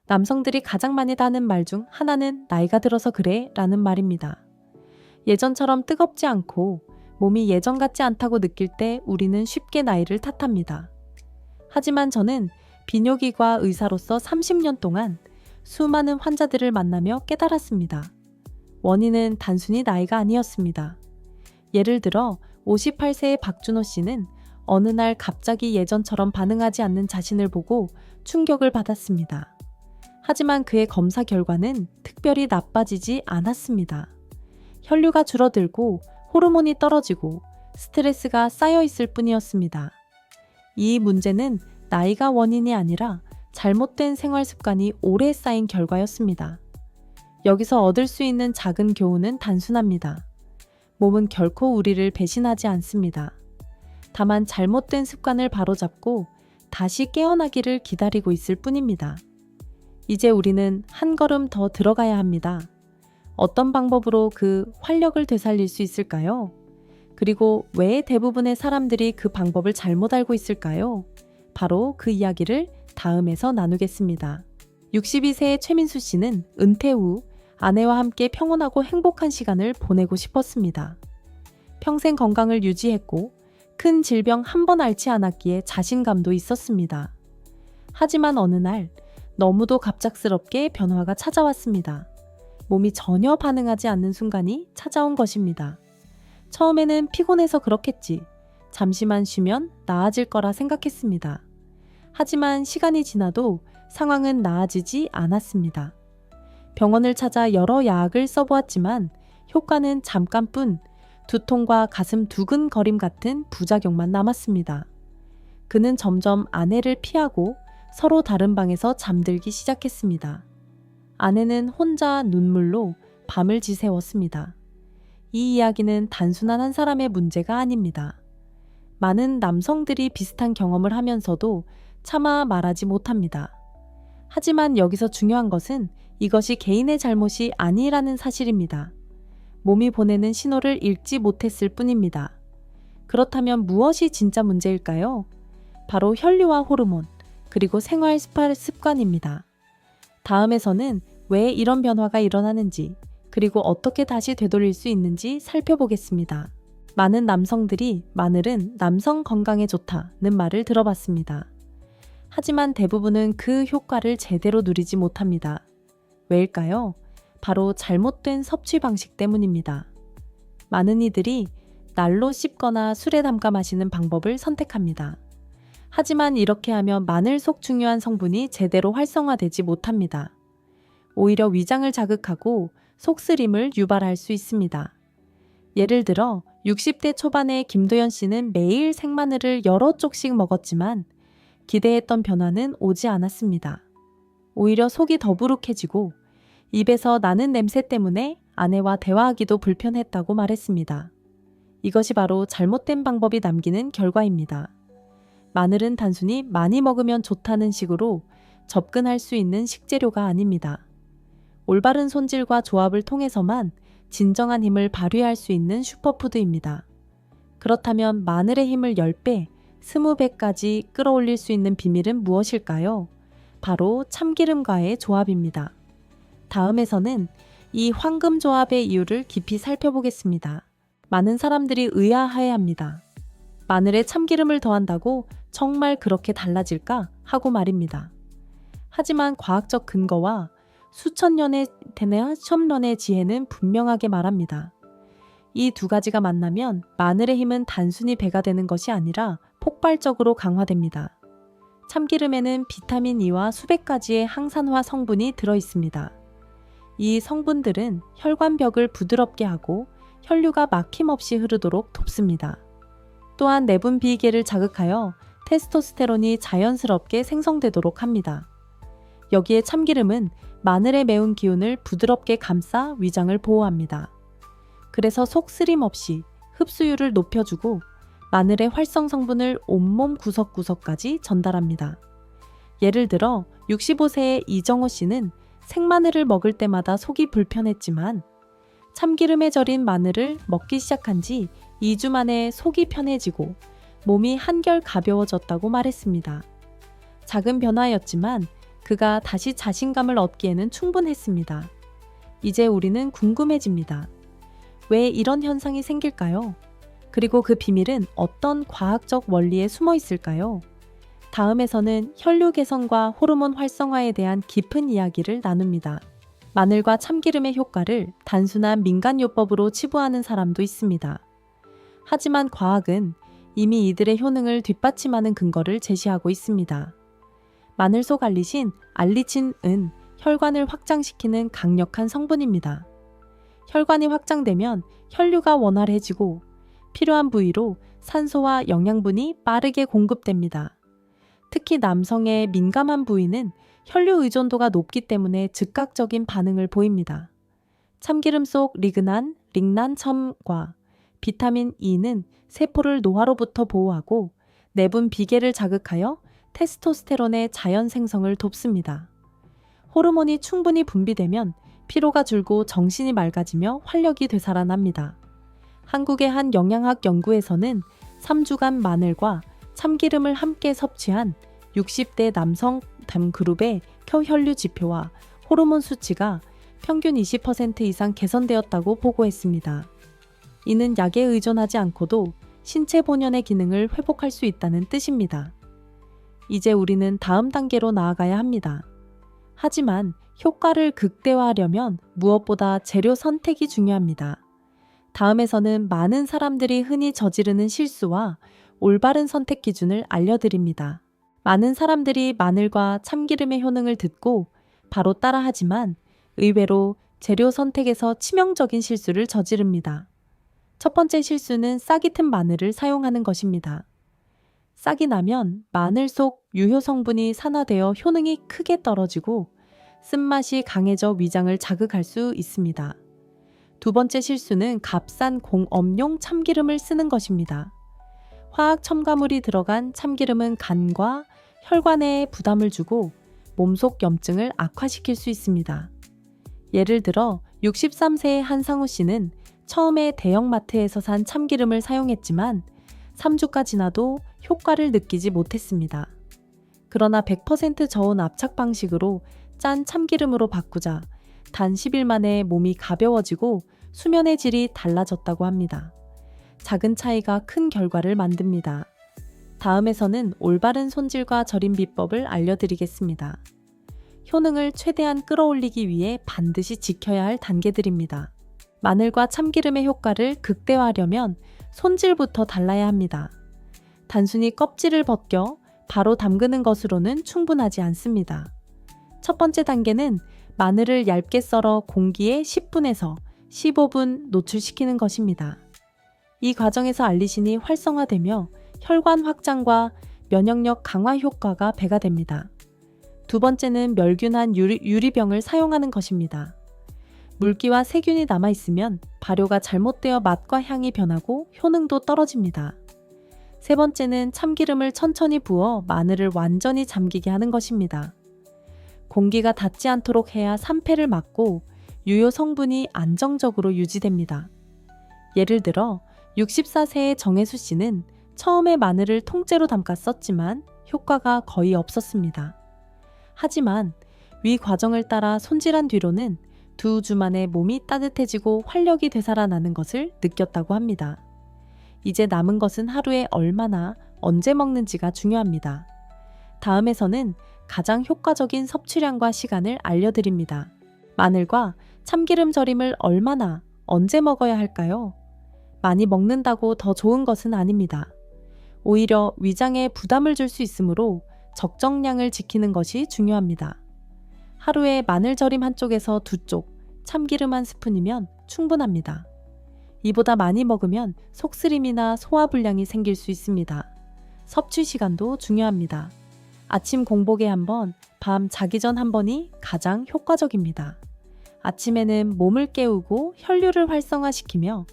남성들이 가장 많이 하는 말 중 하나는 나이가 들어서 그래 라는 말입니다. 예전처럼 뜨겁지 않고 몸이 예전 같지 않다고 느낄 때 우리는 쉽게 나이를 탓합니다. 하지만 저는 비뇨기과 의사로서 30년 동안 수많은 환자들을 만나며 깨달았습니다. 원인은 단순히 나이가 아니었습니다. 예를 들어 58세의 박준호 씨는 어느 날 갑자기 예전처럼 반응하지 않는 자신을 보고 충격을 받았습니다. 하지만 그의 검사 결과는 특별히 나빠지지 않았습니다. 혈류가 줄어들고 호르몬이 떨어지고 스트레스가 쌓여 있을 뿐이었습니다. 이 문제는 나이가 원인이 아니라 잘못된 생활 습관이 오래 쌓인 결과였습니다. 여기서 얻을 수 있는 작은 교훈은 단순합니다. 몸은 결코 우리를 배신하지 않습니다. 다만 잘못된 습관을 바로잡고 다시 깨어나기를 기다리고 있을 뿐입니다. 이제 우리는 한 걸음 더 들어가야 합니다. 어떤 방법으로 그 활력을 되살릴 수 있을까요? 그리고 왜 대부분의 사람들이 그 방법을 잘못 알고 있을까요? 바로 그 이야기를 다음에서 나누겠습니다. 62세의 최민수 씨는 은퇴 후 아내와 함께 평온하고 행복한 시간을 보내고 싶었습니다. 평생 건강을 유지했고 큰 질병 한 번 앓지 않았기에 자신감도 있었습니다. 하지만 어느 날 너무도 갑작스럽게 변화가 찾아왔습니다. 몸이 전혀 반응하지 않는 순간이 찾아온 것입니다. 처음에는 피곤해서 그렇겠지. 잠시만 쉬면 나아질 거라 생각했습니다. 하지만 시간이 지나도 상황은 나아지지 않았습니다. 병원을 찾아 여러 약을 써보았지만 효과는 잠깐뿐 두통과 가슴 두근거림 같은 부작용만 남았습니다. 그는 점점 아내를 피하고 서로 다른 방에서 잠들기 시작했습니다. 아내는 혼자 눈물로 밤을 지새웠습니다. 이 이야기는 단순한 한 사람의 문제가 아닙니다. 많은 남성들이 비슷한 경험을 하면서도 차마 말하지 못합니다. 하지만 여기서 중요한 것은 이것이 개인의 잘못이 아니라는 사실입니다. 몸이 보내는 신호를 읽지 못했을 뿐입니다. 그렇다면 무엇이 진짜 문제일까요? 바로 혈류와 호르몬, 그리고 생활 습관입니다. 다음에서는 왜 이런 변화가 일어나는지, 그리고 어떻게 다시 되돌릴 수 있는지 살펴보겠습니다. 많은 남성들이 마늘은 남성 건강에 좋다는 말을 들어봤습니다. 하지만 대부분은 그 효과를 제대로 누리지 못합니다. 왜일까요? 바로 잘못된 섭취 방식 때문입니다. 많은 이들이 날로 씹거나 술에 담가 마시는 방법을 선택합니다. 하지만 이렇게 하면 마늘 속 중요한 성분이 제대로 활성화되지 못합니다. 오히려 위장을 자극하고 속쓰림을 유발할 수 있습니다. 예를 들어 60대 초반의 김도연 씨는 매일 생마늘을 여러 쪽씩 먹었지만 기대했던 변화는 오지 않았습니다. 오히려 속이 더부룩해지고 입에서 나는 냄새 때문에 아내와 대화하기도 불편했다고 말했습니다. 이것이 바로 잘못된 방법이 남기는 결과입니다. 마늘은 단순히 많이 먹으면 좋다는 식으로 접근할 수 있는 식재료가 아닙니다. 올바른 손질과 조합을 통해서만 진정한 힘을 발휘할 수 있는 슈퍼푸드입니다. 그렇다면 마늘의 힘을 10배, 20배까지 끌어올릴 수 있는 비밀은 무엇일까요? 바로 참기름과의 조합입니다. 다음에서는 이 황금 조합의 이유를 깊이 살펴보겠습니다. 많은 사람들이 의아해합니다. 마늘에 참기름을 더한다고 정말 그렇게 달라질까? 하고 말입니다. 하지만 과학적 근거와 수천 년의 지혜는 분명하게 말합니다. 이 두 가지가 만나면 마늘의 힘은 단순히 배가 되는 것이 아니라 폭발적으로 강화됩니다. 참기름에는 비타민 E와 수백 가지의 항산화 성분이 들어 있습니다. 이 성분들은 혈관벽을 부드럽게 하고 혈류가 막힘없이 흐르도록 돕습니다. 또한 내분 비계를 자극하여 테스토스테론이 자연스럽게 생성되도록 합니다. 여기에 참기름은 마늘의 매운 기운을 부드럽게 감싸 위장을 보호합니다. 그래서 속쓰림 없이 흡수율을 높여주고 마늘의 활성 성분을 온몸 구석구석까지 전달합니다. 예를 들어 65세의 이정호 씨는 생마늘을 먹을 때마다 속이 불편했지만 참기름에 절인 마늘을 먹기 시작한 지 2주 만에 속이 편해지고 몸이 한결 가벼워졌다고 말했습니다. 작은 변화였지만 그가 다시 자신감을 얻기에는 충분했습니다. 이제 우리는 궁금해집니다. 왜 이런 현상이 생길까요? 그리고 그 비밀은 어떤 과학적 원리에 숨어 있을까요? 다음에서는 혈류 개선과 호르몬 활성화에 대한 깊은 이야기를 나눕니다. 마늘과 참기름의 효과를 단순한 민간요법으로 치부하는 사람도 있습니다. 하지만 과학은 이미 이들의 효능을 뒷받침하는 근거를 제시하고 있습니다. 마늘 속 알리친은 혈관을 확장시키는 강력한 성분입니다. 혈관이 확장되면 혈류가 원활해지고 필요한 부위로 산소와 영양분이 빠르게 공급됩니다. 특히 남성의 민감한 부위는 혈류 의존도가 높기 때문에 즉각적인 반응을 보입니다. 참기름 속 링난첨과 비타민 E는 세포를 노화로부터 보호하고 내분 비계를 자극하여 테스토스테론의 자연 생성을 돕습니다. 호르몬이 충분히 분비되면 피로가 줄고 정신이 맑아지며 활력이 되살아납니다. 한국의 한 영양학 연구에서는 3주간 마늘과 참기름을 함께 섭취한 60대 남성 그룹의 혈류 지표와 호르몬 수치가 평균 20% 이상 개선되었다고 보고했습니다. 이는 약에 의존하지 않고도 신체 본연의 기능을 회복할 수 있다는 뜻입니다. 이제 우리는 다음 단계로 나아가야 합니다. 하지만 효과를 극대화하려면 무엇보다 재료 선택이 중요합니다. 다음에서는 많은 사람들이 흔히 저지르는 실수와 올바른 선택 기준을 알려드립니다. 많은 사람들이 마늘과 참기름의 효능을 듣고 바로 따라하지만 의외로 재료 선택에서 치명적인 실수를 저지릅니다. 첫 번째 실수는 싹이 튼 마늘을 사용하는 것입니다. 싹이 나면 마늘 속 유효 성분이 산화되어 효능이 크게 떨어지고 쓴맛이 강해져 위장을 자극할 수 있습니다. 두 번째 실수는 값싼 공업용 참기름을 쓰는 것입니다. 화학 첨가물이 들어간 참기름은 간과 혈관에 부담을 주고 몸속 염증을 악화시킬 수 있습니다. 예를 들어 63세의 한상우 씨는 처음에 대형마트에서 산 참기름을 사용했지만 3주가 지나도 효과를 느끼지 못했습니다. 그러나 100% 저온 압착 방식으로 짠 참기름으로 바꾸자 단 10일 만에 몸이 가벼워지고 수면의 질이 달라졌다고 합니다. 작은 차이가 큰 결과를 만듭니다. 다음에서는 올바른 손질과 절임 비법을 알려드리겠습니다. 효능을 최대한 끌어올리기 위해 반드시 지켜야 할 단계들입니다. 마늘과 참기름의 효과를 극대화하려면 손질부터 달라야 합니다. 단순히 껍질을 벗겨 바로 담그는 것으로는 충분하지 않습니다. 첫 번째 단계는 마늘을 얇게 썰어 공기에 10분에서 15분 노출시키는 것입니다. 이 과정에서 알리신이 활성화되며 혈관 확장과 면역력 강화 효과가 배가 됩니다. 두 번째는 멸균한 유리병을 사용하는 것입니다. 물기와 세균이 남아있으면 발효가 잘못되어 맛과 향이 변하고 효능도 떨어집니다. 세 번째는 참기름을 천천히 부어 마늘을 완전히 잠기게 하는 것입니다. 공기가 닿지 않도록 해야 산패를 막고 유효 성분이 안정적으로 유지됩니다. 예를 들어 64세의 정혜수 씨는 처음에 마늘을 통째로 담가 썼지만 효과가 거의 없었습니다. 하지만 위 과정을 따라 손질한 뒤로는 2주 만에 몸이 따뜻해지고 활력이 되살아나는 것을 느꼈다고 합니다. 이제 남은 것은 하루에 얼마나 언제 먹는지가 중요합니다. 다음에서는 가장 효과적인 섭취량과 시간을 알려드립니다. 마늘과 참기름 절임을 얼마나 언제 먹어야 할까요? 많이 먹는다고 더 좋은 것은 아닙니다. 오히려 위장에 부담을 줄 수 있으므로 적정량을 지키는 것이 중요합니다. 하루에 마늘 절임 한쪽에서 2쪽, 참기름 1스푼이면 충분합니다. 이보다 많이 먹으면 속쓰림이나 소화불량이 생길 수 있습니다. 섭취 시간도 중요합니다. 아침 공복에 한 번, 밤 자기 전 한 번이 가장 효과적입니다. 아침에는 몸을 깨우고 혈류를 활성화시키며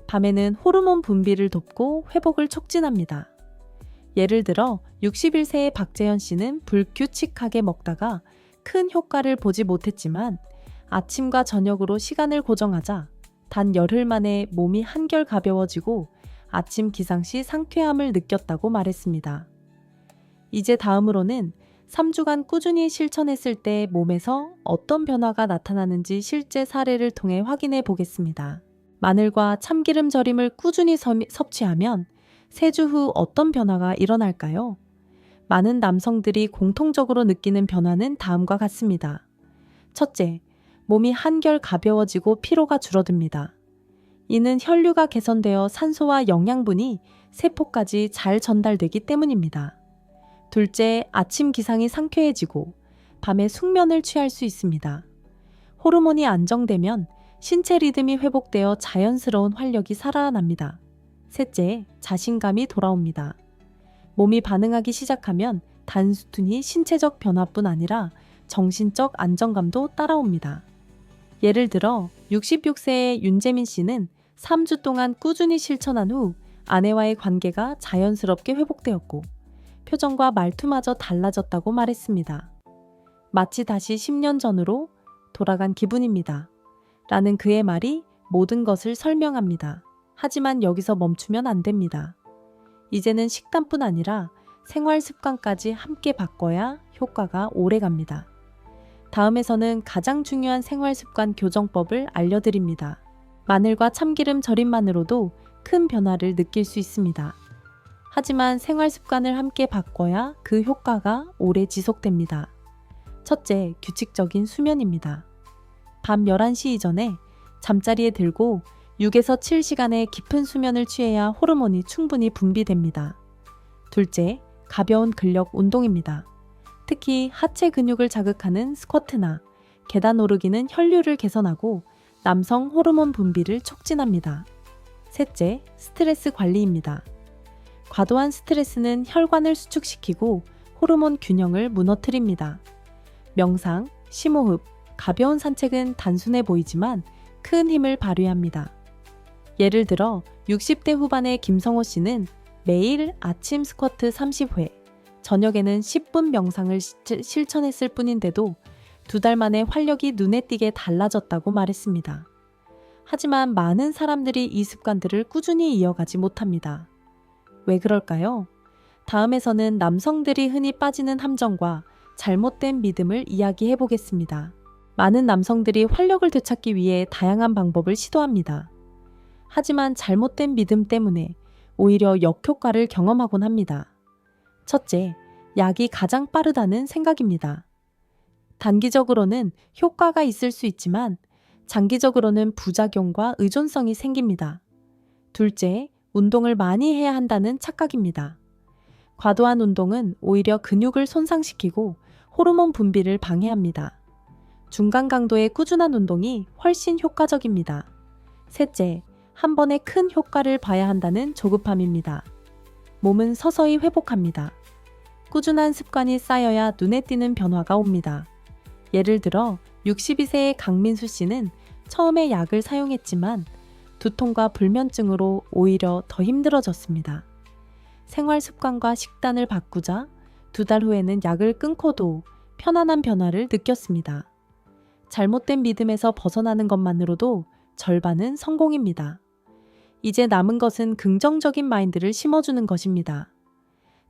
밤에는 호르몬 분비를 돕고 회복을 촉진합니다. 예를 들어 61세의 박재현 씨는 불규칙하게 먹다가 큰 효과를 보지 못했지만 아침과 저녁으로 시간을 고정하자 단 열흘 만에 몸이 한결 가벼워지고 아침 기상 시 상쾌함을 느꼈다고 말했습니다. 이제 다음으로는 3주간 꾸준히 실천했을 때 몸에서 어떤 변화가 나타나는지 실제 사례를 통해 확인해 보겠습니다. 마늘과 참기름 절임을 꾸준히 섭취하면 3주 후 어떤 변화가 일어날까요? 많은 남성들이 공통적으로 느끼는 변화는 다음과 같습니다. 첫째, 몸이 한결 가벼워지고 피로가 줄어듭니다. 이는 혈류가 개선되어 산소와 영양분이 세포까지 잘 전달되기 때문입니다. 둘째, 아침 기상이 상쾌해지고 밤에 숙면을 취할 수 있습니다. 호르몬이 안정되면 신체 리듬이 회복되어 자연스러운 활력이 살아납니다. 셋째, 자신감이 돌아옵니다. 몸이 반응하기 시작하면 단순히 신체적 변화뿐 아니라 정신적 안정감도 따라옵니다. 예를 들어 66세의 윤재민 씨는 3주 동안 꾸준히 실천한 후 아내와의 관계가 자연스럽게 회복되었고 표정과 말투마저 달라졌다고 말했습니다. 마치 다시 10년 전으로 돌아간 기분입니다. 라는 그의 말이 모든 것을 설명합니다. 하지만 여기서 멈추면 안 됩니다. 이제는 식단뿐 아니라 생활 습관까지 함께 바꿔야 효과가 오래 갑니다. 다음에서는 가장 중요한 생활 습관 교정법을 알려드립니다. 마늘과 참기름 절임만으로도 큰 변화를 느낄 수 있습니다. 하지만 생활 습관을 함께 바꿔야 그 효과가 오래 지속됩니다. 첫째, 규칙적인 수면입니다. 밤 11시 이전에 잠자리에 들고 6에서 7시간의 깊은 수면을 취해야 호르몬이 충분히 분비됩니다. 둘째, 가벼운 근력 운동입니다. 특히 하체 근육을 자극하는 스쿼트나 계단 오르기는 혈류를 개선하고 남성 호르몬 분비를 촉진합니다. 셋째, 스트레스 관리입니다. 과도한 스트레스는 혈관을 수축시키고 호르몬 균형을 무너뜨립니다. 명상, 심호흡, 가벼운 산책은 단순해 보이지만 큰 힘을 발휘합니다. 예를 들어 60대 후반의 김성호 씨는 매일 아침 스쿼트 30회, 저녁에는 10분 명상을 실천했을 뿐인데도 2달 만에 활력이 눈에 띄게 달라졌다고 말했습니다. 하지만 많은 사람들이 이 습관들을 꾸준히 이어가지 못합니다. 왜 그럴까요? 다음에서는 남성들이 흔히 빠지는 함정과 잘못된 믿음을 이야기해 보겠습니다. 많은 남성들이 활력을 되찾기 위해 다양한 방법을 시도합니다. 하지만 잘못된 믿음 때문에 오히려 역효과를 경험하곤 합니다. 첫째, 약이 가장 빠르다는 생각입니다. 단기적으로는 효과가 있을 수 있지만 장기적으로는 부작용과 의존성이 생깁니다. 둘째, 운동을 많이 해야 한다는 착각입니다. 과도한 운동은 오히려 근육을 손상시키고 호르몬 분비를 방해합니다. 중간 강도의 꾸준한 운동이 훨씬 효과적입니다. 셋째, 한 번에 큰 효과를 봐야 한다는 조급함입니다. 몸은 서서히 회복합니다. 꾸준한 습관이 쌓여야 눈에 띄는 변화가 옵니다. 예를 들어 62세의 강민수 씨는 처음에 약을 사용했지만 두통과 불면증으로 오히려 더 힘들어졌습니다. 생활 습관과 식단을 바꾸자 2달 후에는 약을 끊고도 편안한 변화를 느꼈습니다. 잘못된 믿음에서 벗어나는 것만으로도 절반은 성공입니다. 이제 남은 것은 긍정적인 마인드를 심어주는 것입니다.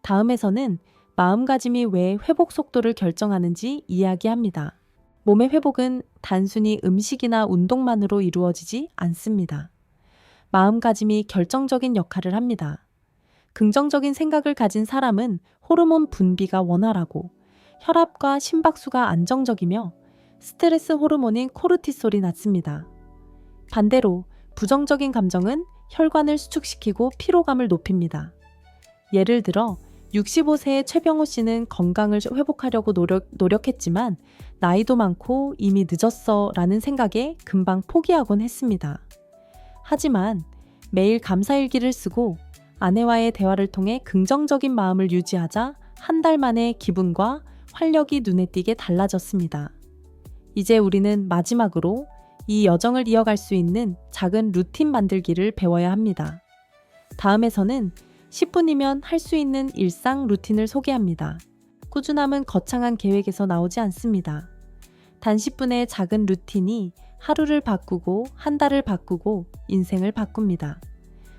다음에서는 마음가짐이 왜 회복 속도를 결정하는지 이야기합니다. 몸의 회복은 단순히 음식이나 운동만으로 이루어지지 않습니다. 마음가짐이 결정적인 역할을 합니다. 긍정적인 생각을 가진 사람은 호르몬 분비가 원활하고 혈압과 심박수가 안정적이며 스트레스 호르몬인 코르티솔이 낮습니다. 반대로 부정적인 감정은 혈관을 수축시키고 피로감을 높입니다. 예를 들어 65세의 최병호 씨는 건강을 회복하려고 노력했지만 나이도 많고 이미 늦었어 라는 생각에 금방 포기하곤 했습니다. 하지만 매일 감사일기를 쓰고 아내와의 대화를 통해 긍정적인 마음을 유지하자 한 달 만에 기분과 활력이 눈에 띄게 달라졌습니다. 이제 우리는 마지막으로 이 여정을 이어갈 수 있는 작은 루틴 만들기를 배워야 합니다. 다음에서는 10분이면 할 수 있는 일상 루틴을 소개합니다. 꾸준함은 거창한 계획에서 나오지 않습니다. 단 10분의 작은 루틴이 하루를 바꾸고 한 달을 바꾸고 인생을 바꿉니다.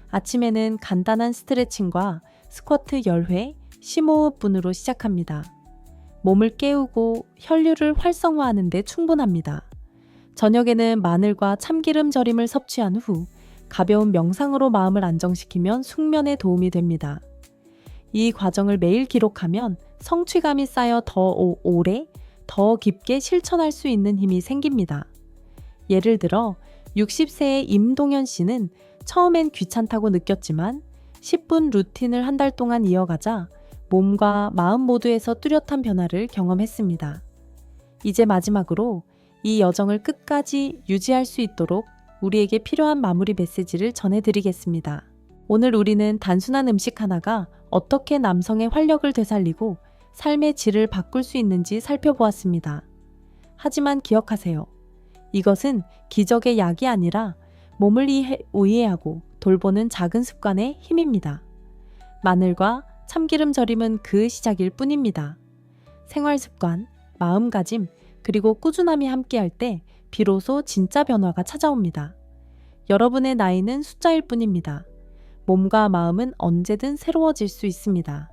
아침에는 간단한 스트레칭과 스쿼트 10회, 심호흡분으로 시작합니다. 몸을 깨우고 혈류를 활성화하는 데 충분합니다. 저녁에는 마늘과 참기름 절임을 섭취한 후 가벼운 명상으로 마음을 안정시키면 숙면에 도움이 됩니다. 이 과정을 매일 기록하면 성취감이 쌓여 더 오래, 더 깊게 실천할 수 있는 힘이 생깁니다. 예를 들어 60세의 임동현 씨는 처음엔 귀찮다고 느꼈지만 10분 루틴을 한 달 동안 이어가자 몸과 마음 모두에서 뚜렷한 변화를 경험했습니다. 이제 마지막으로 이 여정을 끝까지 유지할 수 있도록 우리에게 필요한 마무리 메시지를 전해드리겠습니다. 오늘 우리는 단순한 음식 하나가 어떻게 남성의 활력을 되살리고 삶의 질을 바꿀 수 있는지 살펴보았습니다. 하지만 기억하세요. 이것은 기적의 약이 아니라 몸을 이해하고 돌보는 작은 습관의 힘입니다. 마늘과 참기름 절임은 그 시작일 뿐입니다. 생활 습관, 마음가짐, 그리고 꾸준함이 함께할 때 비로소 진짜 변화가 찾아옵니다. 여러분의 나이는 숫자일 뿐입니다. 몸과 마음은 언제든 새로워질 수 있습니다.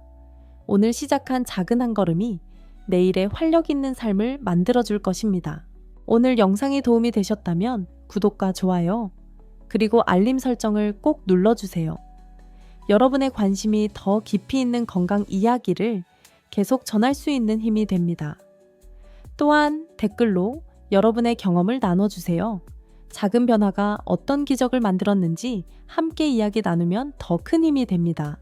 오늘 시작한 작은 한 걸음이 내일의 활력 있는 삶을 만들어줄 것입니다. 오늘 영상이 도움이 되셨다면 구독과 좋아요, 그리고 알림 설정을 꼭 눌러주세요. 여러분의 관심이 더 깊이 있는 건강 이야기를 계속 전할 수 있는 힘이 됩니다. 또한 댓글로 여러분의 경험을 나눠주세요. 작은 변화가 어떤 기적을 만들었는지 함께 이야기 나누면 더 큰 힘이 됩니다.